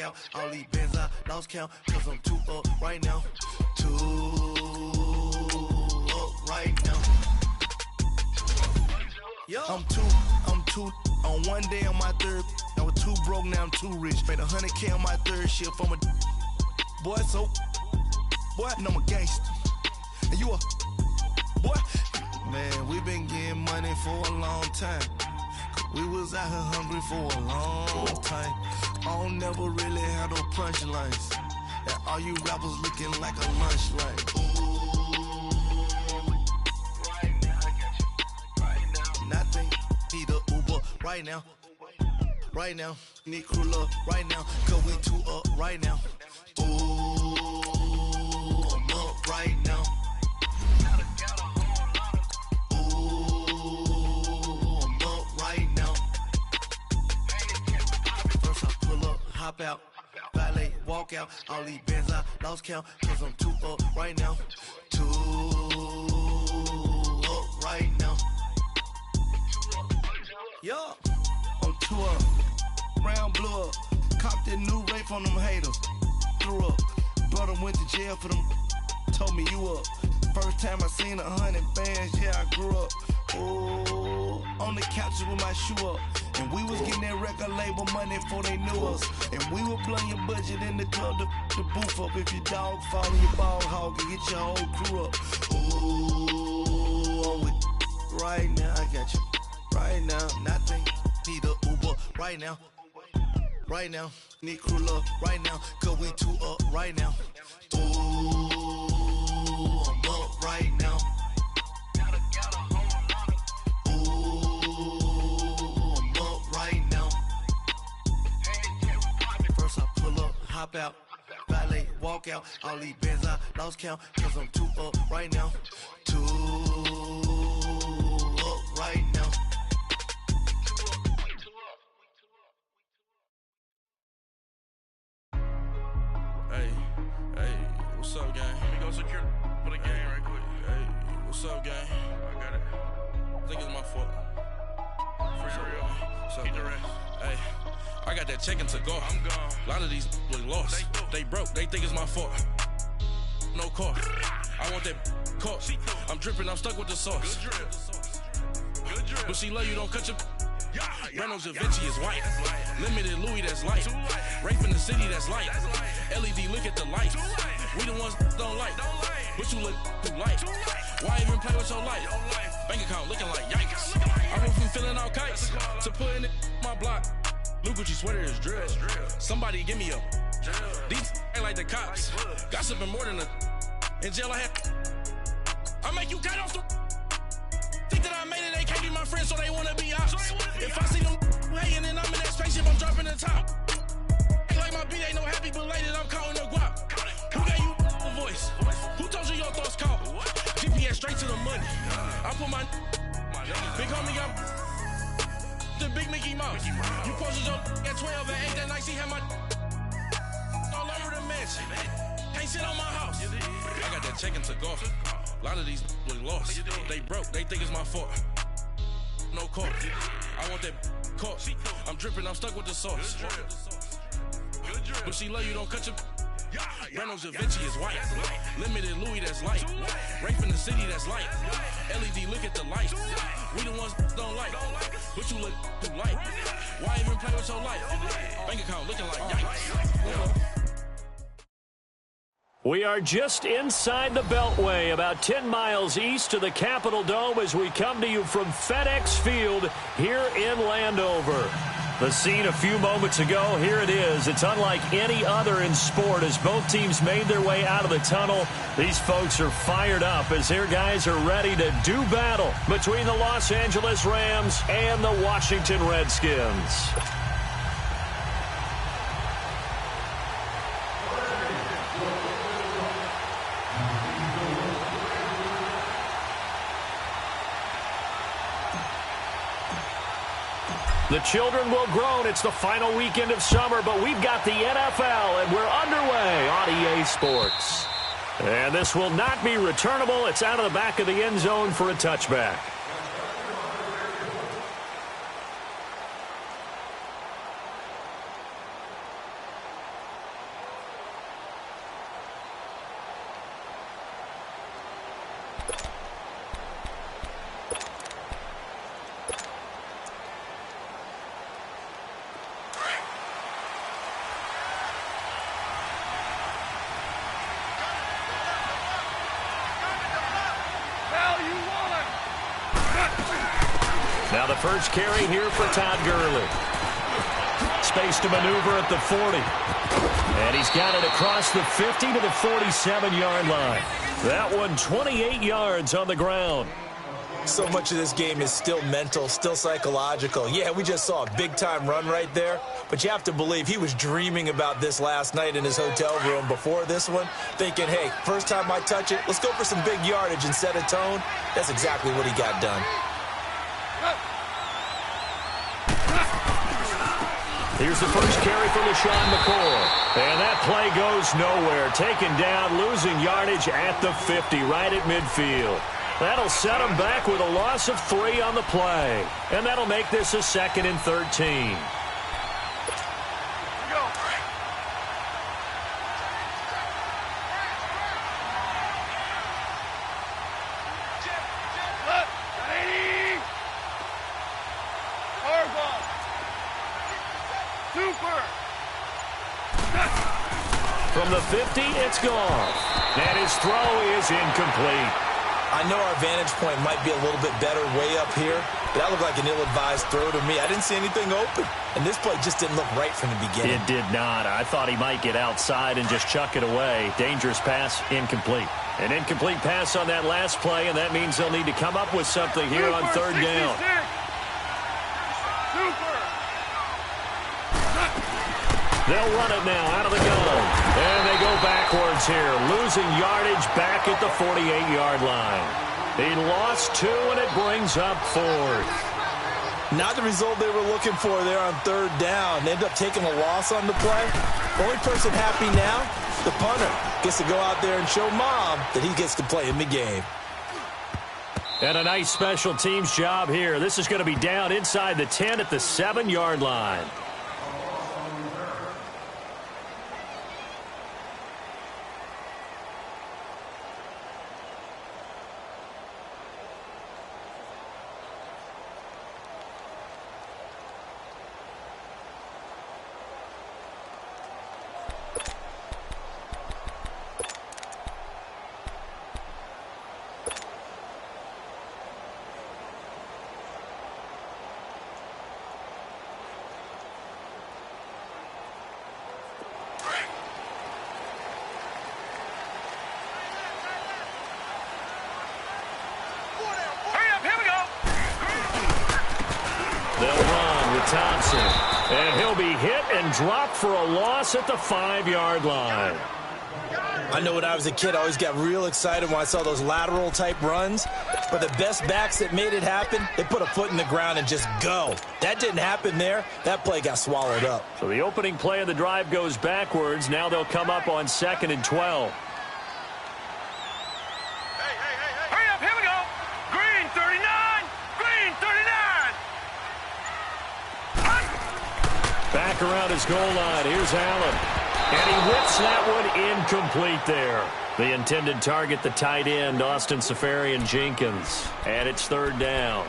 out. All these bands I lost count, cause I'm too up right now. Too up right now. I'm too on one day on my third. I was too broke, now I'm too rich. Made 100K on my third shift from a boy, so boy, and I'm a gangster. And you a boy. Man, we been getting money for a long time. We was out here hungry for a long time. I don't never really have no punchlines. And all you rappers looking like a lunch line. Right now, I got you. Right now. Nothing. Need a Uber right now. Right now. Need crew love right now. Cause we too up right now. Ooh, I'm up right now. Hop out, valet, walk out. All these bands I lost count, cause I'm too up right now. Too up right now. Yeah, I'm too up. Round blew up. Copped that new rape on them haters. Threw up. Brother went to jail for them. Told me you up. First time I seen 100 bands, yeah, I grew up. Oh, on the couches with my shoe up. And we was getting that record label money before they knew us. And we were blowing your budget in the club to boof up. If your dog fall in your ball hog and get your whole crew up. Ooh, I'm with right now, I got you. Right now, nothing. Need a Uber right now. Right now, need crew love right now. Cause we too up right now. Ooh, I'm up right now. Hop out, valet, walk out. All these bands I lost count, cause I'm too up right now. Too up right now. Hey, what's up, gang? Let me go secure for the game right quick. Hey, what's up, gang? I got it. I think it's my fault. Free real. Keep the rest. Hey. I got that check-in to go. I'm gone. A lot of these was lost. They broke. They think it's my fault. No car. I want that car. I'm dripping. I'm stuck with the sauce. Good drip. But she love you. Don't cut your. Reynolds Da Vinci is white. Limited Louis, that's light. Rape in the city, that's light. LED, look at the lights. We the ones don't like. But you look too light. Why even play with your life? Bank account looking like yikes. I went from filling out kites to putting it in my block. Blue Gucci sweater is drill. Somebody give me a. These ain't like the cops. Gossiping more than a. In jail I had. I make you cut off the. Think that I made it, they can't be my friends, so they wanna be ops. If I see them hating and I'm in that spaceship, I'm dropping the top. Ain't like my beat ain't no happy belated, I'm counting the guap. Who gave you the voice? Who told you your thoughts count? GPS straight to the money. I put my big homie got the big Mickey Mouse. You posted your at 12 and 8 that night, she had my all over the mansion. Can't sit on my house. I got that check-in to go. A lot of these was lost. They broke. They think it's my fault. No car. I want that car. I'm dripping. I'm stuck with the sauce. But she love you. Don't cut your. Reynolds Da Vinci is white. Limited Louis, that's light. Rape in the city, that's light. LED, look at the lights. We the ones don't like. But you look too light. Why even play with your life? Bank account looking like yikes. We are just inside the Beltway, about 10 miles east of the Capitol Dome as we come to you from FedEx Field here in Landover. The scene a few moments ago, here it is. It's unlike any other in sport as both teams made their way out of the tunnel. These folks are fired up as their guys are ready to do battle between the Los Angeles Rams and the Washington Redskins. The children will groan. It's the final weekend of summer, but we've got the NFL, and we're underway on EA Sports. And this will not be returnable. It's out of the back of the end zone for a touchback. Now the first carry here for Todd Gurley. Space to maneuver at the 40. And he's got it across the 50 to the 47-yard line. That one 28 yards on the ground. So much of this game is still mental, still psychological. Yeah, we just saw a big-time run right there, but you have to believe he was dreaming about this last night in his hotel room before this one, thinking, hey, first time I touch it, let's go for some big yardage and set a tone. That's exactly what he got done. Here's the first carry for LaShawn McCoy. And that play goes nowhere. Taken down, losing yardage at the 50, right at midfield. That'll set him back with a loss of 3 on the play. And that'll make this a 2nd and 13. From the 50, it's gone. And his throw is incomplete. I know our vantage point might be a little bit better way up here, but that looked like an ill-advised throw to me. I didn't see anything open, and this play just didn't look right from the beginning. It did not. I thought he might get outside and just chuck it away. Dangerous pass, incomplete. An incomplete pass on that last play, and that means they'll need to come up with something here on 3rd down. They'll run it now out of the gun. And they go backwards here, losing yardage back at the 48-yard line. He lost 2, and it brings up 4th. Not the result they were looking for there on 3rd down. They end up taking a loss on the play. The only person happy now, the punter, gets to go out there and show Mom that he gets to play in the game. And a nice special teams job here. This is going to be down inside the 10 at the 7-yard line. Thompson, and he'll be hit and dropped for a loss at the 5-yard line. I know when I was a kid, I always got real excited when I saw those lateral type runs, but the best backs that made it happen, they put a foot in the ground and just go. That didn't happen there. That play got swallowed up. So the opening play of the drive goes backwards. Now they'll come up on 2nd and 12. Hurry up, here we go. Green 39, green 39. Back around his goal line. Here's Allen. And he whips that one incomplete there. The intended target, the tight end, Austin Seferian-Jenkins. And it's 3rd down.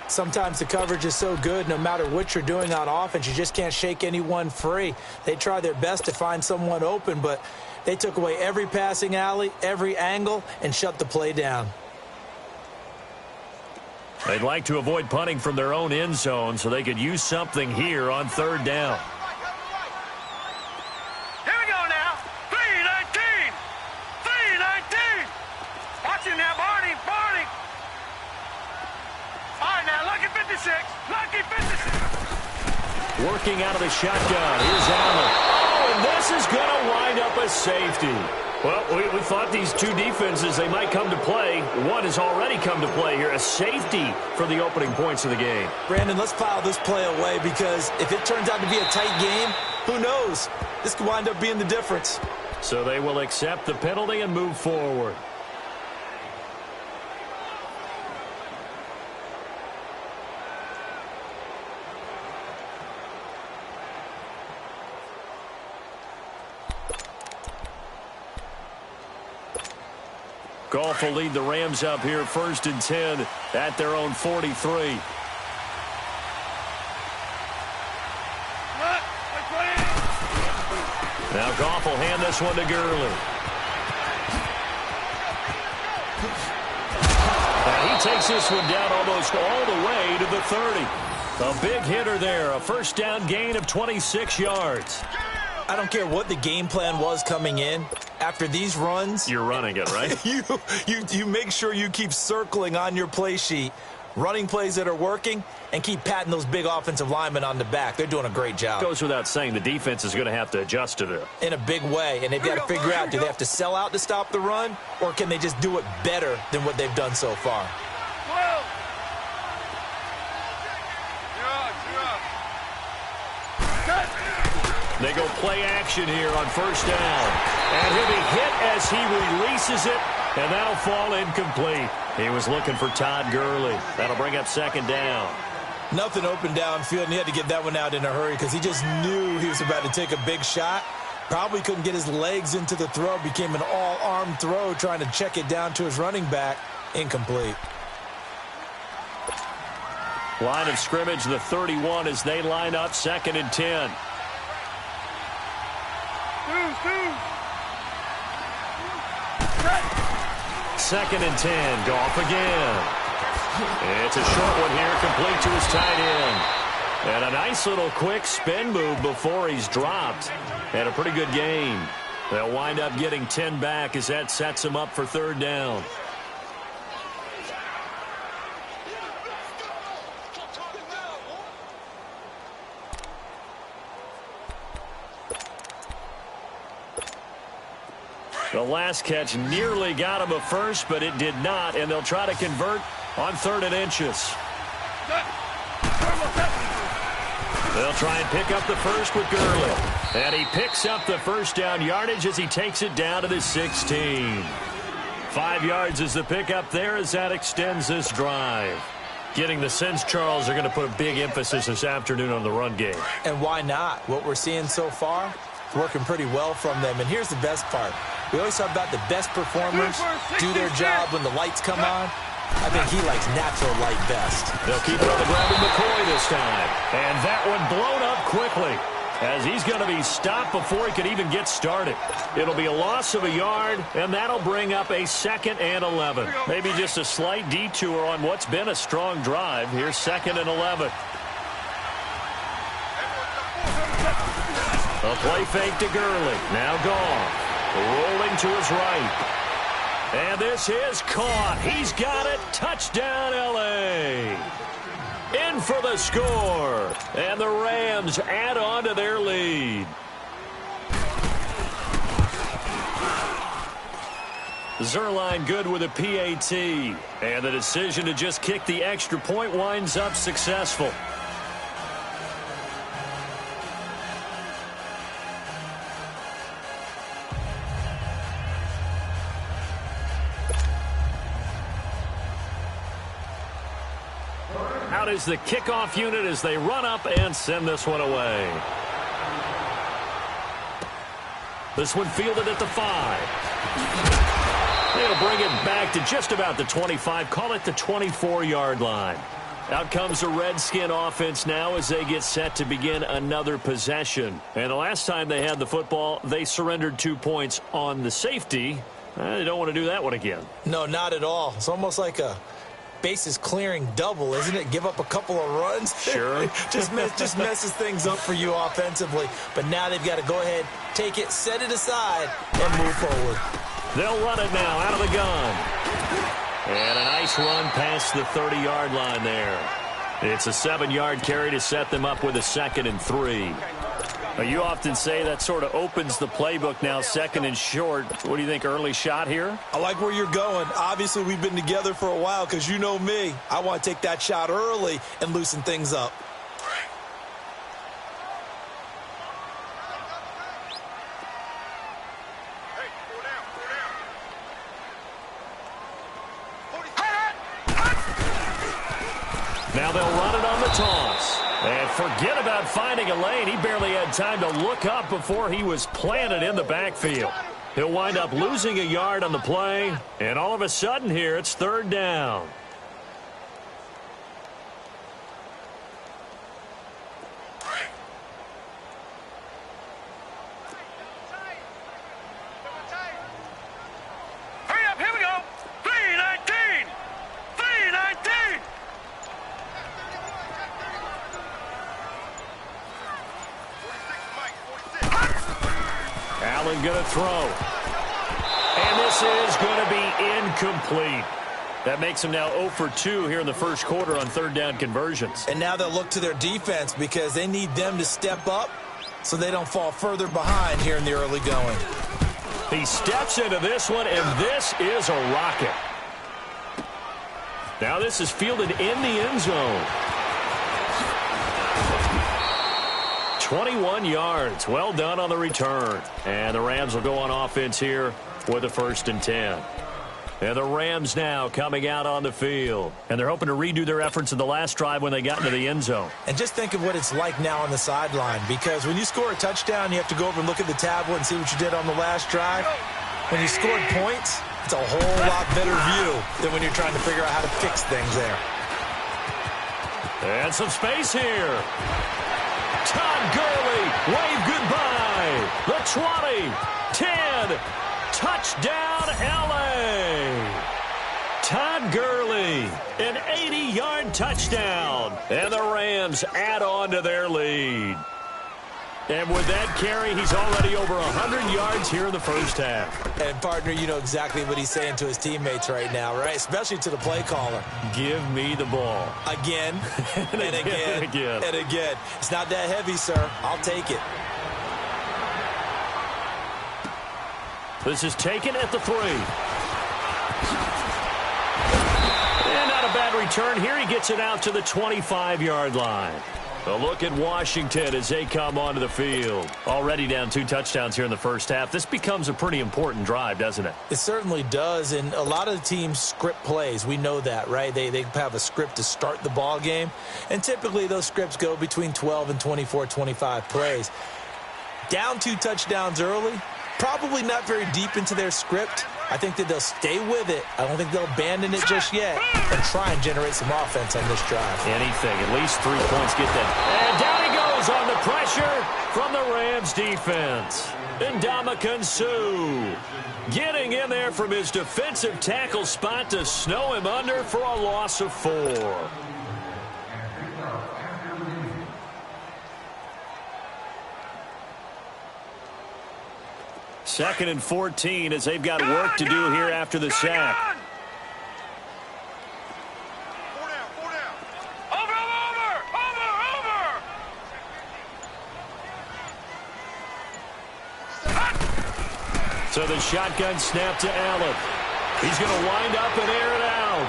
Sometimes the coverage is so good, no matter what you're doing on offense, you just can't shake anyone free. They try their best to find someone open, but they took away every passing alley, every angle, and shut the play down. They'd like to avoid punting from their own end zone so they could use something here on 3rd down. Here we go now. 3-19. 3-19. Watch him now, Barney. Barney. All right, now, lucky 56. Lucky 56. Working out of the shotgun. Here's Allen. Oh, and this is going to wind up a safety. Well, we thought these two defenses, they might come to play. One has already come to play here. A safety for the opening points of the game. Brandon, let's file this play away because if it turns out to be a tight game, who knows? This could wind up being the difference. So they will accept the penalty and move forward. Goff will lead the Rams up here 1st and 10 at their own 43. Now Goff will hand this one to Gurley. And he takes this one down almost all the way to the 30. A big hitter there, a first down gain of 26 yards. I don't care what the game plan was coming in. After these runs, you're running it, right? you make sure you keep circling on your play sheet, running plays that are working, and keep patting those big offensive linemen on the back. They're doing a great job. Goes without saying the defense is going to have to adjust to this. In a big way, and they've got to figure out, do they have to sell out to stop the run, or can they just do it better than what they've done so far? They go play action here on first down. And he'll be hit as he releases it, and that'll fall incomplete. He was looking for Todd Gurley. That'll bring up second down. Nothing open downfield, and he had to get that one out in a hurry because he just knew he was about to take a big shot. Probably couldn't get his legs into the throw. Became an all-arm throw trying to check it down to his running back. Incomplete. Line of scrimmage, the 31 as they line up second and 10. Second and 10. Goff again. It's a short one here, complete to his tight end. And a nice little quick spin move before he's dropped. And a pretty good game. They'll wind up getting 10 back as that sets him up for third down. The last catch nearly got him a first, but it did not, and they'll try to convert on third and inches. They'll try and pick up the first with Gurley. And he picks up the first down yardage as he takes it down to the 16. 5 yards is the pickup there as that extends this drive. Getting the sense, Charles, are going to put a big emphasis this afternoon on the run game. And why not? What we're seeing so far, working pretty well from them. And here's the best part. We always talk about the best performers do their job when the lights come on. I think he likes natural light best. They'll keep it on the ground with McCoy this time. And that one blown up quickly as he's going to be stopped before he can even get started. It'll be a loss of a yard, and that'll bring up a second and 11. Maybe just a slight detour on what's been a strong drive. Here's second and 11. A play fake to Gurley. Now Goff. Rolling to his right. And this is caught. He's got it. Touchdown, L.A. In for the score. And the Rams add on to their lead. Zerline good with a PAT. And the decision to just kick the extra point winds up successful. Out is the kickoff unit as they run up and send this one away. This one fielded at the 5. They'll bring it back to just about the 25. Call it the 24-yard line. Out comes the Redskin offense now as they get set to begin another possession. And the last time they had the football, they surrendered 2 points on the safety. They don't want to do that one again. No, not at all. It's almost like a bases clearing double, isn't it? Give up a couple of runs. Sure. just messes things up for you offensively. But now they've got to go ahead, take it, set it aside, and move forward. They'll run it now out of the gun. And a nice run past the 30-yard line there. It's a 7-yard carry to set them up with a 2nd and 3. You often say that sort of opens the playbook now, 2nd and short. What do you think, early shot here? I like where you're going. Obviously, we've been together for a while because you know me. I want to take that shot early and loosen things up. Now they'll run it on the toss. And forget about finding a lane. He barely had time to look up before he was planted in the backfield. He'll wind up losing a yard on the play. And all of a sudden here, it's third down. Hurry up, here we go. 3:19. 3:19. going to throw. And this is going to be incomplete. That makes them now 0 for 2 here in the first quarter on third down conversions. And now they'll look to their defense because they need them to step up so they don't fall further behind here in the early going. He steps into this one, and this is a rocket. Now this is fielded in the end zone. 21 yards. Well done on the return. And the Rams will go on offense here with a 1st and 10. And the Rams now coming out on the field. And they're hoping to redo their efforts in the last drive when they got into the end zone. And just think of what it's like now on the sideline, because when you score a touchdown, you have to go over and look at the tablet and see what you did on the last drive. When you scored points, it's a whole lot better view than when you're trying to figure out how to fix things there. And some space here. Todd Gurley, wave goodbye. The 20, 10, touchdown L.A. Todd Gurley, an 80-yard touchdown. And the Rams add on to their lead. And with that carry, he's already over 100 yards here in the first half. And, partner, you know exactly what he's saying to his teammates right now, right? Especially to the play caller. Give me the ball. Again, and again, and again. It's not that heavy, sir. I'll take it. This is taken at the 3. And not a bad return here. He gets it out to the 25-yard line. A look at Washington as they come onto the field. Already down 2 touchdowns here in the first half. This becomes a pretty important drive, doesn't it? It certainly does, and a lot of the teams script plays. We know that, right? They have a script to start the ball game, and typically those scripts go between 12 and 24, 25 plays. Down 2 touchdowns early, probably not very deep into their script. I think that they'll stay with it. I don't think they'll abandon it just yet and try and generate some offense on this drive. Anything. At least 3 points get them. And down he goes on the pressure from the Rams defense. Ndamukong Suh getting in there from his defensive tackle spot to snow him under for a loss of 4. Second and 14 as they've got work to do here after the sack. So the shotgun snap to Allen. He's going to wind up and air it out.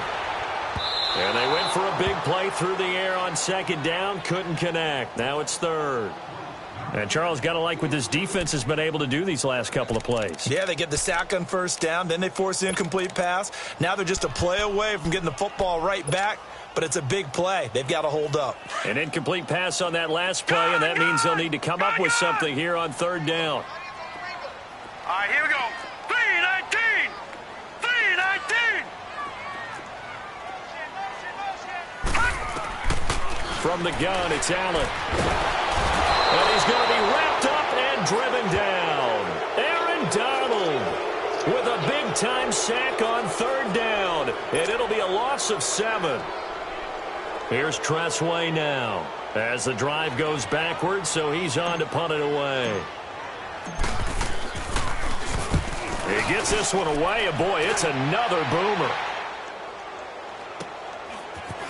And they went for a big play through the air on 2nd down. Couldn't connect. Now it's 3rd. And Charles, got to like what this defense has been able to do these last couple of plays. Yeah, they get the sack on 1st down, then they force the incomplete pass. Now they're just a play away from getting the football right back, but it's a big play. They've got to hold up. An incomplete pass on that last play, and that means they'll need to come up with something here on 3rd down. All right, here we go. 3-19. 3-19. From the gun, it's Allen. And he's going to be wrapped up and driven down. Aaron Donald with a big-time sack on 3rd down. And it'll be a loss of 7. Here's Tressway now as the drive goes backwards, so he's on to punt it away. He gets this one away, and boy, it's another boomer.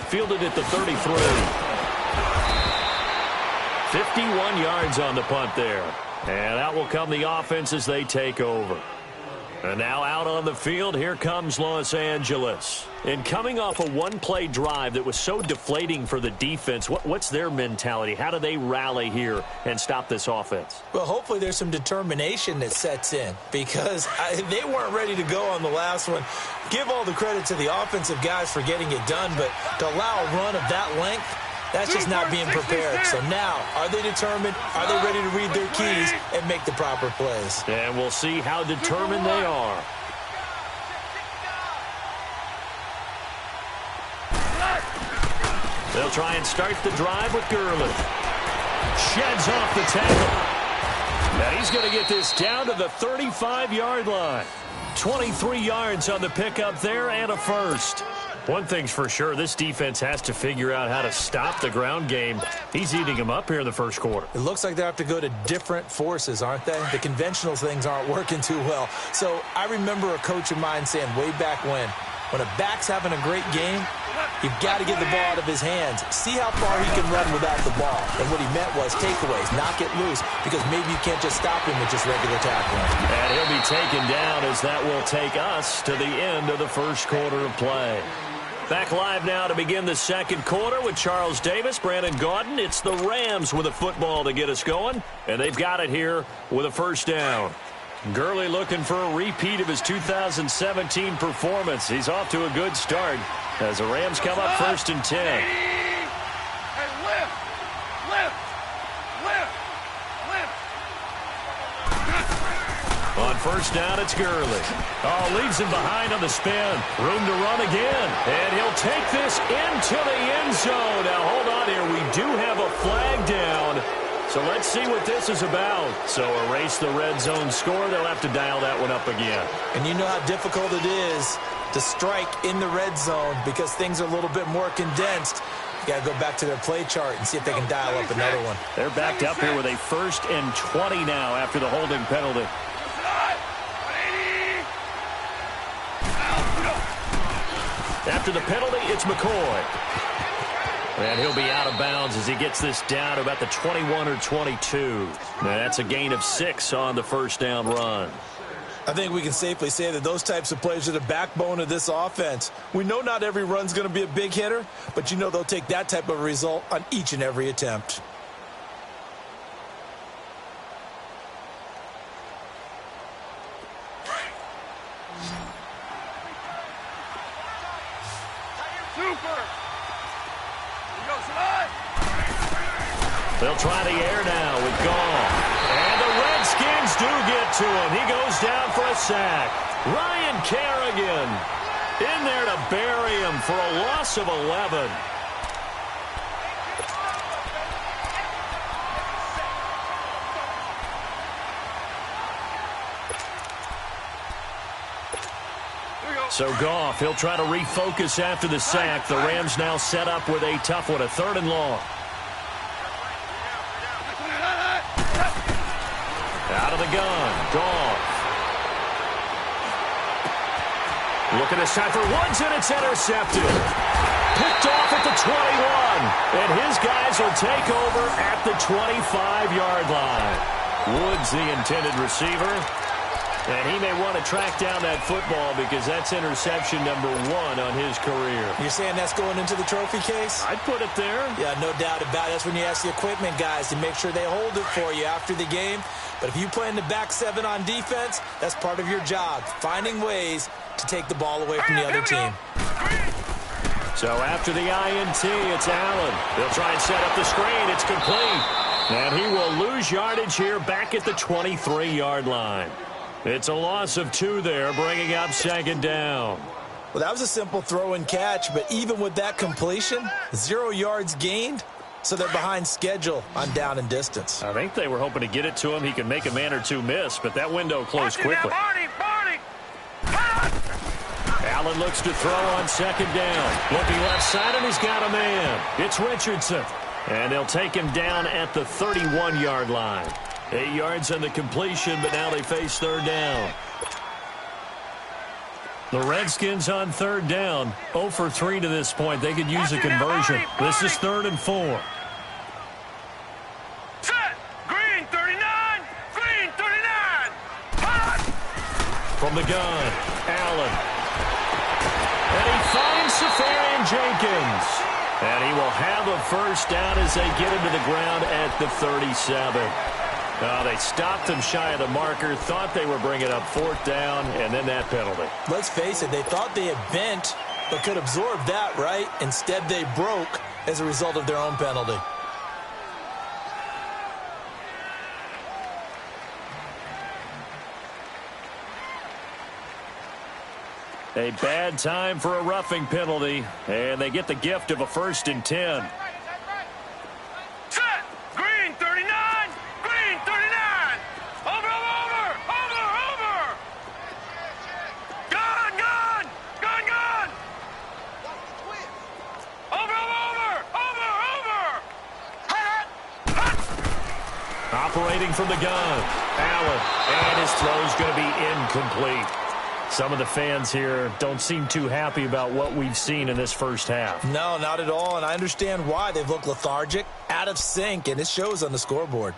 Fielded at the 33. 51 yards on the punt there. And out will come the offense as they take over. And now out on the field, here comes Los Angeles. And coming off a one-play drive that was so deflating for the defense, what's their mentality? How do they rally here and stop this offense? Well, hopefully there's some determination that sets in, because they weren't ready to go on the last one. Give all the credit to the offensive guys for getting it done, but to allow a run of that length, that's just not being prepared. So now, are they determined? Are they ready to read their keys and make the proper plays? And we'll see how determined they are. They'll try and start the drive with Gurley. Sheds off the tackle. Now he's going to get this down to the 35-yard line. 23 yards on the pickup there and a first. One thing's for sure, this defense has to figure out how to stop the ground game. He's eating them up here in the first quarter. It looks like they have to go to different forces, aren't they? The conventional things aren't working too well. So I remember a coach of mine saying way back when a back's having a great game, you've got to get the ball out of his hands. See how far he can run without the ball. And what he meant was takeaways, knock it loose, because maybe you can't just stop him with just regular tackling. And he'll be taken down as that will take us to the end of the first quarter of play. Back live now to begin the second quarter with Charles Davis, Brandon Gaudin. It's the Rams with a football to get us going, and they've got it here with a first down. Gurley looking for a repeat of his 2017 performance. He's off to a good start as the Rams come up 1st and 10. Hey, lift. On first down, it's Gurley. Oh, leaves him behind on the spin. Room to run again. And he'll take this into the end zone. Now, hold on here. We do have a flag down. So let's see what this is about. So erase the red zone score. They'll have to dial that one up again. And you know how difficult it is to strike in the red zone because things are a little bit more condensed. You got to go back to their play chart and see if they can dial up another one. They're backed up here with a 1st and 20 now after the holding penalty. After the penalty, it's McCoy. And he'll be out of bounds as he gets this down to about the 21 or 22. That's a gain of 6 on the first down run. I think we can safely say that those types of plays are the backbone of this offense. We know not every run's going to be a big hitter, but you know they'll take that type of result on each and every attempt. They'll try the air now with Goff. And the Redskins do get to him. He goes down for a sack. Ryan Kerrigan in there to bury him for a loss of 11. So Goff, he'll try to refocus after the sack. The Rams now set up with a tough one, a 3rd and long. Out of the gun, Goff. Looking this time for Woods, and it's intercepted. Picked off at the 21. And his guys will take over at the 25-yard line. Woods, the intended receiver. And he may want to track down that football because that's interception number 1 on his career. You're saying that's going into the trophy case? I'd put it there. Yeah, no doubt about it. That's when you ask the equipment guys to make sure they hold it for you after the game. But if you play in the back 7 on defense, that's part of your job, finding ways to take the ball away from the other team. So after the INT, it's Allen. They'll try and set up the screen. It's complete. And he will lose yardage here back at the 23-yard line. It's a loss of 2 there, bringing up 2nd down. Well, that was a simple throw and catch, but even with that completion, 0 yards gained, so they're behind schedule on down and distance. I think they were hoping to get it to him. He could make a man or 2 miss, but that window closed quickly. Allen looks to throw on 2nd down. Looking left side, and he's got a man. It's Richardson. And they'll take him down at the 31-yard line. 8 yards on the completion, but now they face 3rd down. The Redskins on 3rd down. 0 for 3 to this point. They could use a conversion. This is 3rd and 4. Set. Green 39. Green 39. Hot. From the gun, Allen. And he finds Safarian Jenkins. And he will have a first down as they get him to the ground at the 37. They stopped him shy of the marker, thought they were bringing up 4th down, and then that penalty. Let's face it, they thought they had bent, but could absorb that, right? Instead, they broke as a result of their own penalty. A bad time for a roughing penalty, and they get the gift of a 1st and 10. Set. Green 39. Green 39. Over. Gun. operating from the gun. Allen, and his throw's going to be incomplete. Some of the fans here don't seem too happy about what we've seen in this first half. No, not at all, and I understand why. They've looked lethargic, out of sync, and it shows on the scoreboard.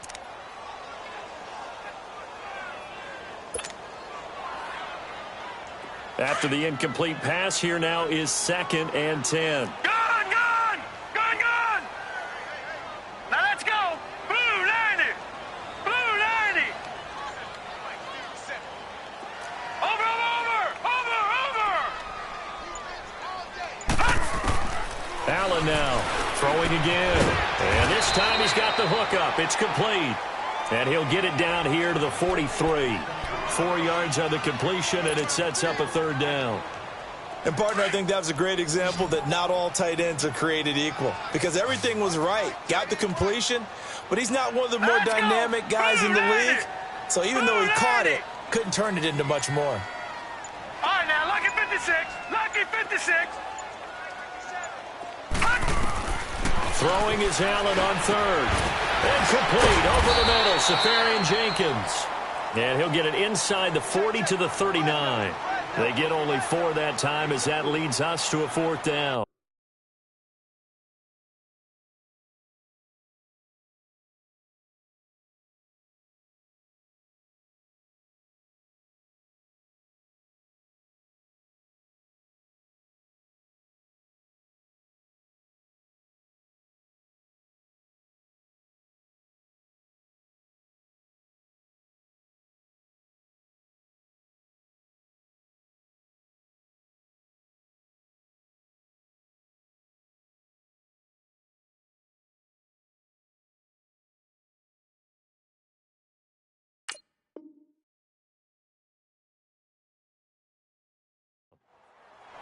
After the incomplete pass, here now is 2nd and 10. Now let's go. Blue 90. Blue 90. Over. Allen now throwing again. And this time he's got the hook up. It's complete. And he'll get it down here to the 43. 4 yards on the completion, and it sets up a 3rd down. And, partner, I think that was a great example that not all tight ends are created equal, because everything was right. Got the completion, but he's not one of the more dynamic guys in the league. So even though he caught it, couldn't turn it into much more. All right, now, lucky 56. Lucky 56. Throwing is Allen on 3rd. And complete over the middle, Safarian Jenkins. And he'll get it inside the 40 to the 39. They get only 4 that time as that leads us to a 4th down.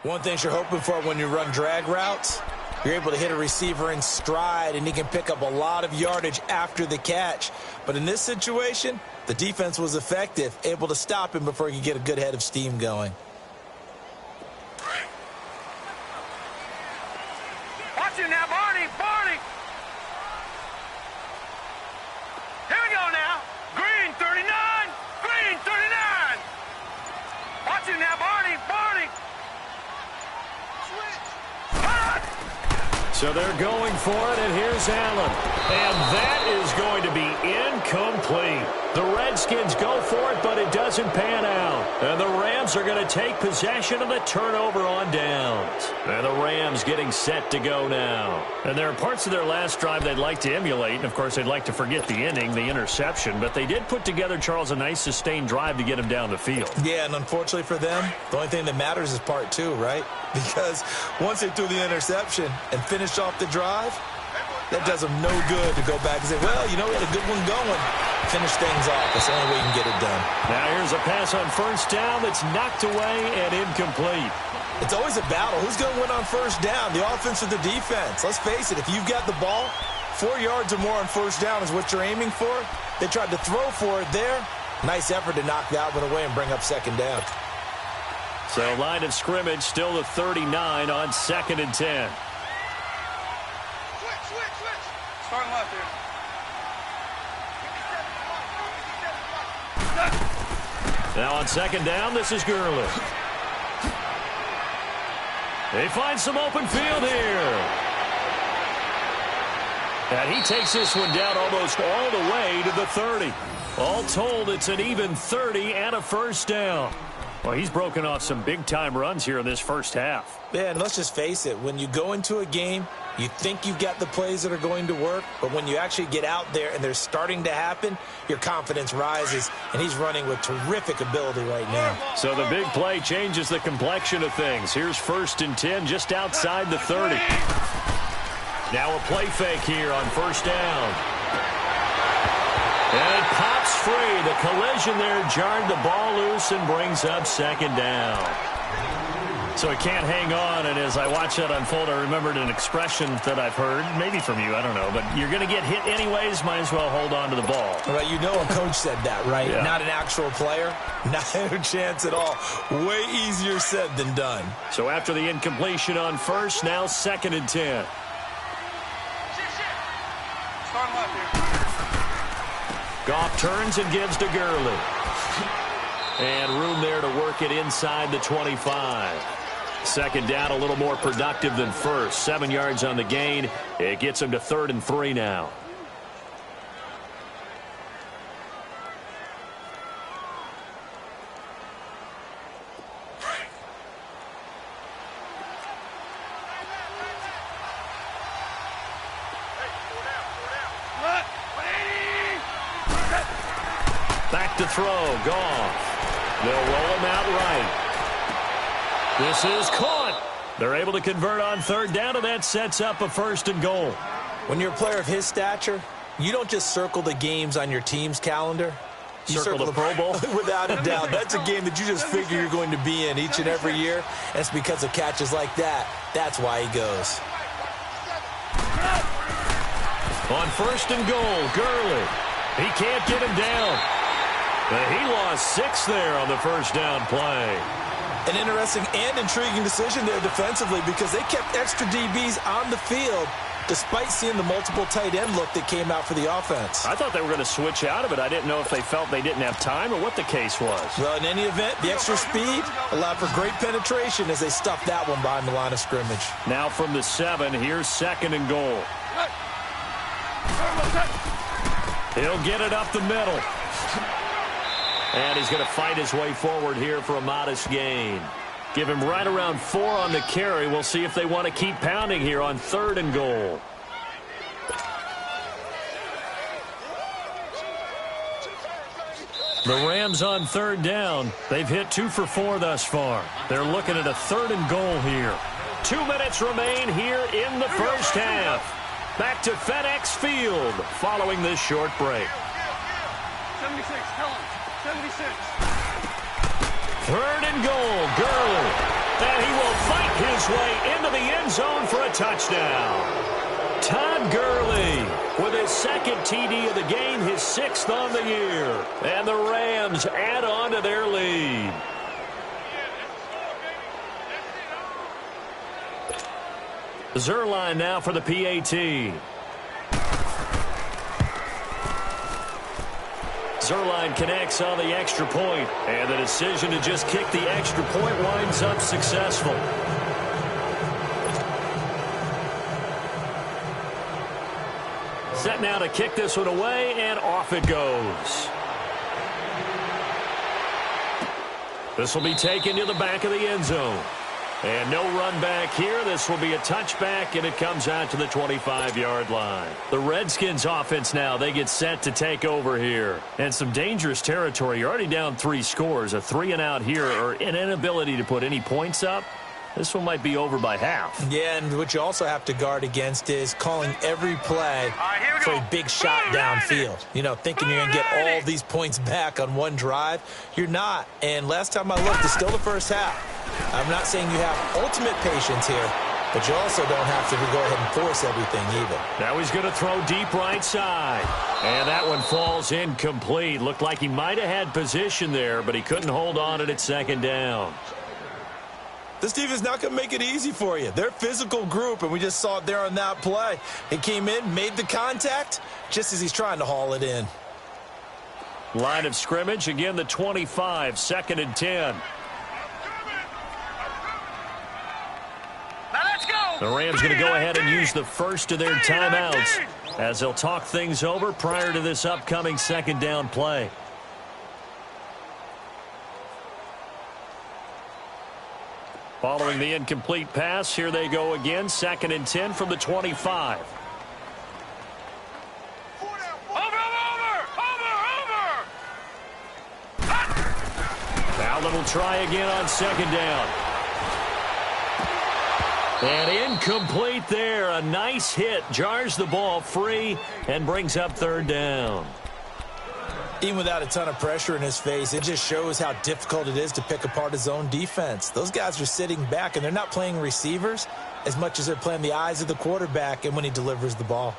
One thing you're hoping for when you run drag routes, you're able to hit a receiver in stride, and he can pick up a lot of yardage after the catch. But in this situation, the defense was effective, able to stop him before he could get a good head of steam going. Watch him now, Barney. Here we go now. Green 39. Green 39. Watch him now, Barney. So they're going for it, and here's Allen. And that is going to be incomplete. The Redskins go for it, but it doesn't pan out. And the Rams are going to take possession of the turnover on downs. And the Rams getting set to go now. And there are parts of their last drive they'd like to emulate. And, of course, they'd like to forget the inning, the interception. But they did put together, Charles, a nice sustained drive to get him down the field. Yeah, and unfortunately for them, the only thing that matters is part 2, right? Because once they threw the interception and finished off the drive, that does them no good to go back and say, well, you know, we had a good one going. Finish things off. That's the only way you can get it done. Now here's a pass on 1st down that's knocked away and incomplete. It's always a battle. Who's going to win on 1st down, the offense or the defense? Let's face it, if you've got the ball, 4 yards or more on 1st down is what you're aiming for. They tried to throw for it there. Nice effort to knock that one away and bring up 2nd down. So line of scrimmage still the 39 on 2nd and 10. Starting left here. Now on 2nd down, this is Gurley. They find some open field here. And he takes this one down almost all the way to the 30. All told, it's an even 30 and a 1st down. Well, he's broken off some big-time runs here in this first half. Yeah, and let's just face it. When you go into a game, you think you've got the plays that are going to work, but when you actually get out there and they're starting to happen, your confidence rises, and he's running with terrific ability right now. So the big play changes the complexion of things. Here's 1st and 10 just outside the 30. Now a play fake here on 1st down. And it pops free. The collision there jarred the ball loose and brings up 2nd down. So he can't hang on, and as I watch that unfold, I remembered an expression that I've heard, maybe from you, I don't know, but you're going to get hit anyways, might as well hold on to the ball. Right, you know a coach said that, right? Yeah. Not an actual player. Not a chance at all. Way easier said than done. So after the incompletion on 1st, now 2nd and 10. Starting left here. Goff turns and gives to Gurley. And room there to work it inside the 25. Second down, a little more productive than first. 7 yards on the gain. It gets him to 3rd and 3 now. Back to throw. Goff. They'll roll him out right. This is caught. They're able to convert on 3rd down, and that sets up a 1st and goal. When you're a player of his stature, you don't just circle the games on your team's calendar. You circle the Pro Bowl? Without a doubt. That's a game that you just figure you're going to be in each and every year. And it's because of catches like that. That's why he goes. On 1st and goal, Gurley. He can't get him down. But he lost 6 there on the 1st down play. An interesting and intriguing decision there defensively because they kept extra DBs on the field despite seeing the multiple tight end look that came out for the offense. I thought they were going to switch out of it. I didn't know if they felt they didn't have time or what the case was. Well, in any event, the extra speed allowed for great penetration as they stuffed that one behind the line of scrimmage. Now from the 7, here's 2nd and goal. He'll get it up the middle. And he's going to fight his way forward here for a modest gain. Give him right around 4 on the carry. We'll see if they want to keep pounding here on 3rd and goal. The Rams on 3rd down. They've hit 2 for 4 thus far. They're looking at a 3rd and goal here. 2 minutes remain here in the first half. Back to FedEx Field following this short break. 76, tell him. 76. 3rd and goal, Gurley. And he will fight his way into the end zone for a touchdown. Todd Gurley with his 2nd TD of the game, his 6th on the year. And the Rams add on to their lead. Zerline now for the PAT. Zerline connects on the extra point, and the decision to just kick the extra point winds up successful. Set now to kick this one away, and off it goes. This will be taken to the back of the end zone. And no run back here. This will be a touchback, and it comes out to the 25-yard line. The Redskins offense now, they get set to take over here. And some dangerous territory. You're already down 3 scores. A 3-and-out here, or an inability to put any points up. This one might be over by half. Yeah, and what you also have to guard against is calling every play for a big shot downfield. You know, thinking you're going to get all these points back on one drive. You're not. And last time I looked, it's still the first half. I'm not saying you have ultimate patience here, but you also don't have to go ahead and force everything either. Now he's going to throw deep right side. And that one falls incomplete. Looked like he might have had position there, but he couldn't hold on it at 2nd down. This defense is not going to make it easy for you. They're a physical group, and we just saw it there on that play. He came in, made the contact, just as he's trying to haul it in. Line of scrimmage, again the 25, 2nd and 10. Now let's go. The Rams going to go ahead and use the first of their timeouts as they'll talk things over prior to this upcoming 2nd down play. Following the incomplete pass, here they go again, 2nd and 10 from the 25. Now they'll try again on 2nd down. And incomplete there. A nice hit. Jars the ball free and brings up 3rd down. Even without a ton of pressure in his face, it just shows how difficult it is to pick apart his own defense. Those guys are sitting back, and they're not playing receivers as much as they're playing the eyes of the quarterback and when he delivers the ball.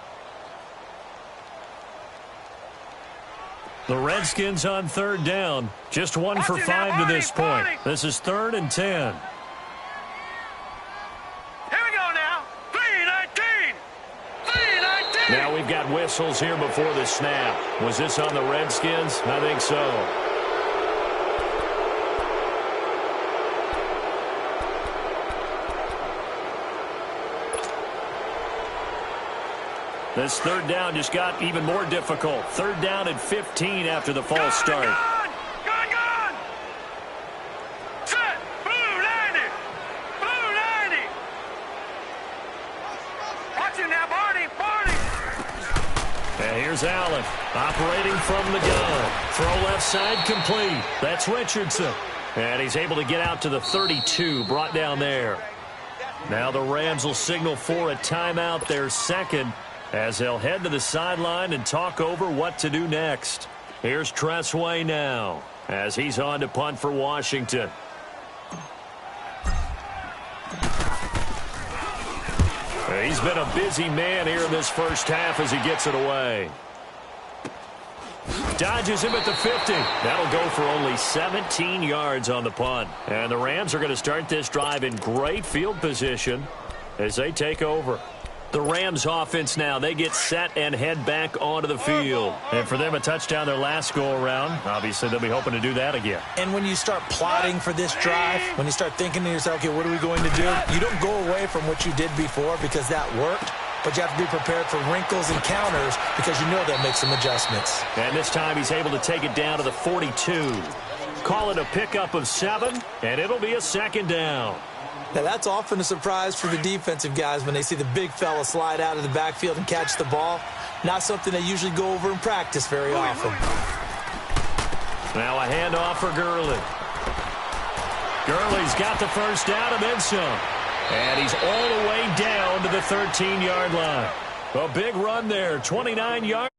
The Redskins on 3rd down. Just 1 for 5 to this point. This is 3rd and 10. Now we've we've got whistles here before the snap. Was this on the Redskins? I think so. This third down just got even more difficult. Third down and 15 after the false start. Gun! Set! Blue 90! Blue 90! Watch him now, Barney! And here's Allen, operating from the gun. Throw left side complete. That's Richardson. And he's able to get out to the 32, brought down there. Now the Rams will signal for a timeout, their second, as they'll head to the sideline and talk over what to do next. Here's Tressway now, as he's on to punt for Washington. He's been a busy man here in this first half as he gets it away. Dodges him at the 50. That'll go for only 17 yards on the punt. And the Rams are going to start this drive in great field position as they take over. The Rams offense now, they get set and head back onto the field. And for them, a touchdown their last go-around. Obviously, they'll be hoping to do that again. And when you start plotting for this drive, when you start thinking to yourself, okay, what are we going to do? You don't go away from what you did before because that worked. But you have to be prepared for wrinkles and counters because you know they'll make some adjustments. And this time he's able to take it down to the 42. Call it a pickup of 7, and it'll be a second down. Now, that's often a surprise for the defensive guys when they see the big fella slide out of the backfield and catch the ball. Not something they usually go over in practice very often. Now a handoff for Gurley. Gurley's got the first down and then some. And he's all the way down to the 13-yard line. A big run there, 29 yards.